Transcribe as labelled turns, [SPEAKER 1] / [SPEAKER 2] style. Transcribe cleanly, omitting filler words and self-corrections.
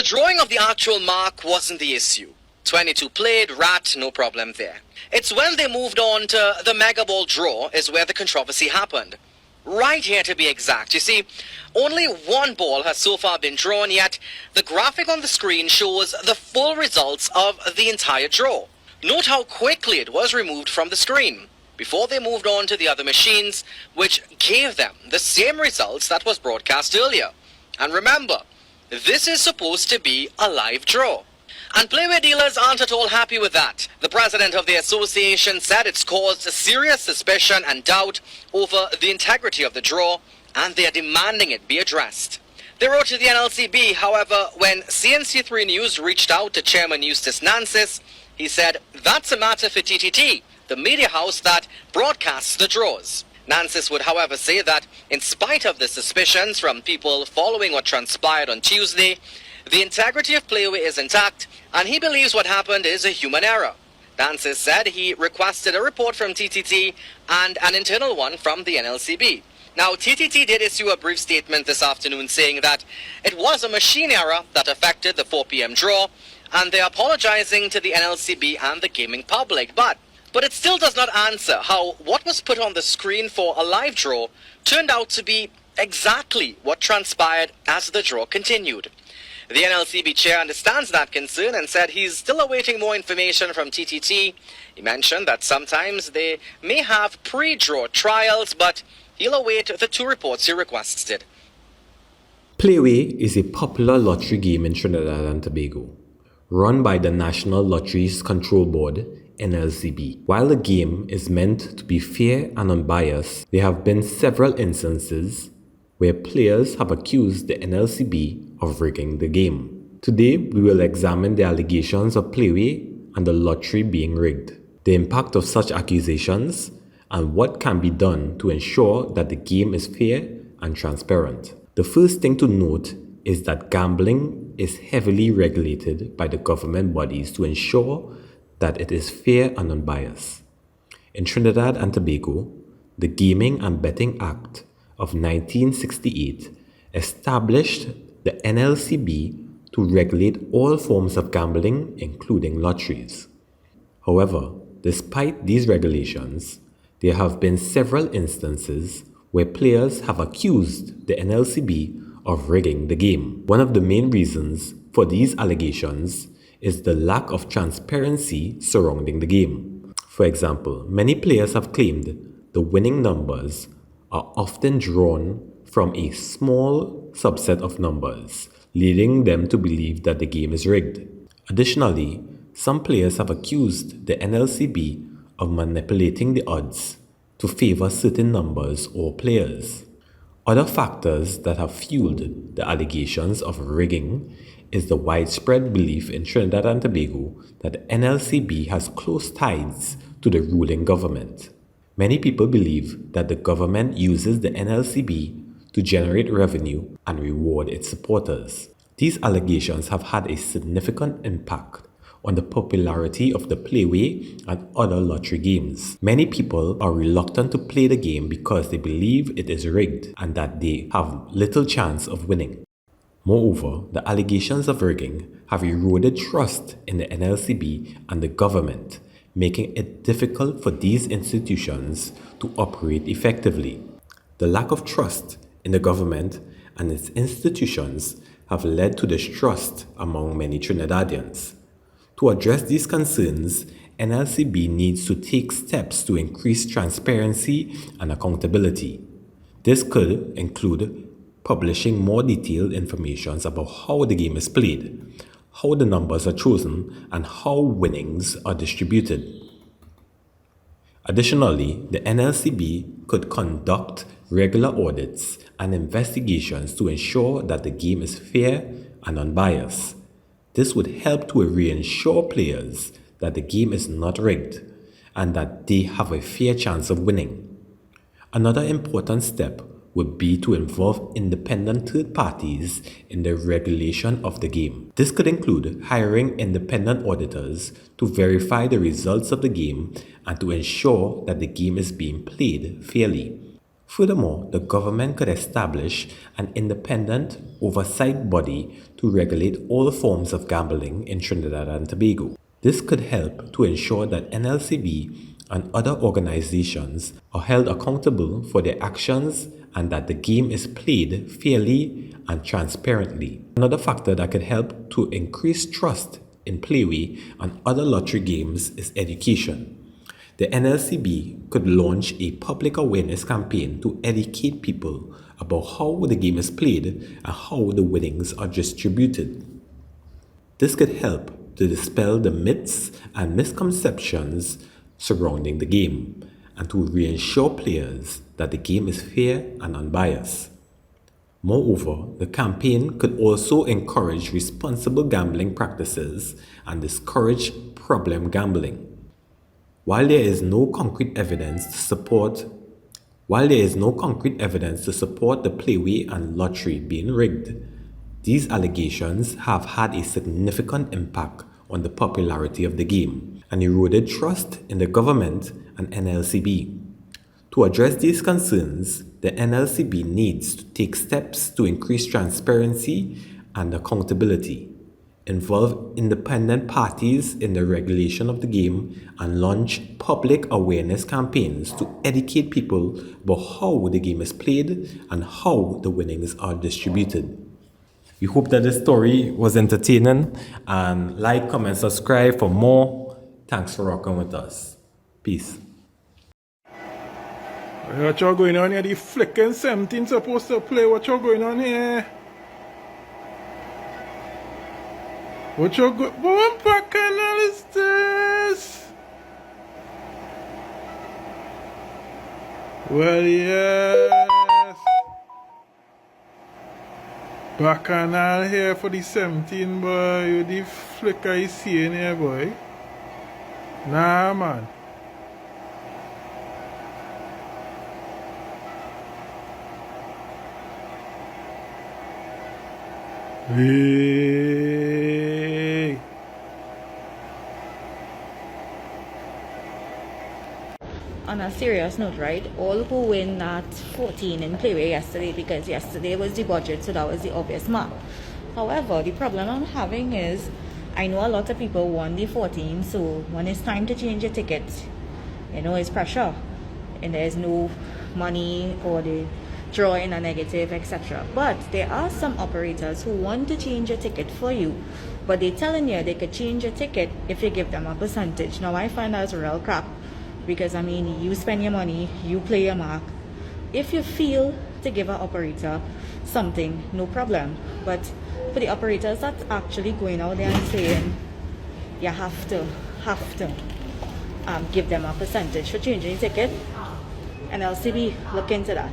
[SPEAKER 1] The drawing of the actual mark wasn't the issue. 22 played, rat, no problem there. It's when they moved on to the Mega Ball draw is where the controversy happened. Right here to be exact. You see, only one ball has so far been drawn, yet the graphic on the screen shows the full results of the entire draw. Note how quickly it was removed from the screen before they moved on to the other machines, which gave them the same results that was broadcast earlier. And remember, this is supposed to be a live draw. And Playway dealers aren't at all happy with that. The president of the association said it's caused serious suspicion and doubt over the integrity of the draw, and they are demanding it be addressed. They wrote to the NLCB, however, when CNC3 News reached out to Chairman Eustace Nancis, he said, "That's a matter for TTT, the media house that broadcasts the draws." Nancis would, however, say that in spite of the suspicions from people following what transpired on Tuesday, the integrity of Playway is intact, and he believes what happened is a human error. Nancis said he requested a report from TTT and an internal one from the NLCB. Now, TTT did issue a brief statement this afternoon saying that it was a machine error that affected the 4 p.m. draw, and they're apologizing to the NLCB and the gaming public. But it still does not answer how what was put on the screen for a live draw turned out to be exactly what transpired as the draw continued. The NLCB chair understands that concern and said he's still awaiting more information from TTT. He mentioned that sometimes they may have pre-draw trials, but he'll await the 2 reports he requested.
[SPEAKER 2] Playway is a popular lottery game in Trinidad and Tobago, run by the National Lotteries Control Board, NLCB. While the game is meant to be fair and unbiased, there have been several instances where players have accused the NLCB of rigging the game. Today, we will examine the allegations of Playway and the lottery being rigged, the impact of such accusations, and what can be done to ensure that the game is fair and transparent. The first thing to note is that gambling is heavily regulated by the government bodies to ensure that it is fair and unbiased. In Trinidad and Tobago, the Gaming and Betting Act of 1968 established the NLCB to regulate all forms of gambling, including lotteries. However, despite these regulations, there have been several instances where players have accused the NLCB of rigging the game. One of the main reasons for these allegations is the lack of transparency surrounding the game. For example, many players have claimed the winning numbers are often drawn from a small subset of numbers, leading them to believe that the game is rigged. Additionally, some players have accused the NLCB of manipulating the odds to favor certain numbers or players. Other factors that have fueled the allegations of rigging is the widespread belief in Trinidad and Tobago that the NLCB has close ties to the ruling government. Many people believe that the government uses the NLCB to generate revenue and reward its supporters. These allegations have had a significant impact on the popularity of the Playway and other lottery games. Many people are reluctant to play the game because they believe it is rigged and that they have little chance of winning. Moreover, the allegations of rigging have eroded trust in the NLCB and the government, making it difficult for these institutions to operate effectively. The lack of trust in the government and its institutions have led to distrust among many Trinidadians. To address these concerns, NLCB needs to take steps to increase transparency and accountability. This could include publishing more detailed information about how the game is played, how the numbers are chosen, and how winnings are distributed. Additionally, the NLCB could conduct regular audits and investigations to ensure that the game is fair and unbiased. This would help to reassure players that the game is not rigged and that they have a fair chance of winning. Another important step would be to involve independent third parties in the regulation of the game. This could include hiring independent auditors to verify the results of the game and to ensure that the game is being played fairly. Furthermore, the government could establish an independent oversight body to regulate all forms of gambling in Trinidad and Tobago. This could help to ensure that NLCB and other organizations are held accountable for their actions and that the game is played fairly and transparently. Another factor that could help to increase trust in Playway and other lottery games is education. The NLCB could launch a public awareness campaign to educate people about how the game is played and how the winnings are distributed. This could help to dispel the myths and misconceptions surrounding the game and to reassure players that the game is fair and unbiased. Moreover, the campaign could also encourage responsible gambling practices and discourage problem gambling. While there is no concrete evidence to support the Playway and lottery being rigged, these allegations have had a significant impact on the popularity of the game and eroded trust in the government and NLCB. To address these concerns, the NLCB needs to take steps to increase transparency and accountability, involve independent parties in the regulation of the game, and launch public awareness campaigns to educate people about how the game is played and how the winnings are distributed. We hope that this story was entertaining, and like, comment, subscribe for more. Thanks for rocking with us. Peace.
[SPEAKER 3] What you going on here? The flicking 17 supposed to play. What you going on here? What you go? Bumper canal is this? Well, yes. Bacchanal here for the 17, boy. You the flicker you seeing here, boy? Nah, man. Hey.
[SPEAKER 4] On a serious note, right? All who win that 14 in Playway yesterday, because yesterday was the budget, so that was the obvious mark. However, the problem I'm having is I know a lot of people won the 14, so when it's time to change your ticket, it's pressure, and there's no money or the draw in a negative, etc. But there are some operators who want to change your ticket for you, but they're telling you they could change your ticket if you give them a percentage. Now I find that's real crap, because you spend your money, you play your mark. If you feel to give an operator something, no problem, but for the operators that's actually going out there and saying you have to give them a percentage for changing your ticket, and LCB look into that.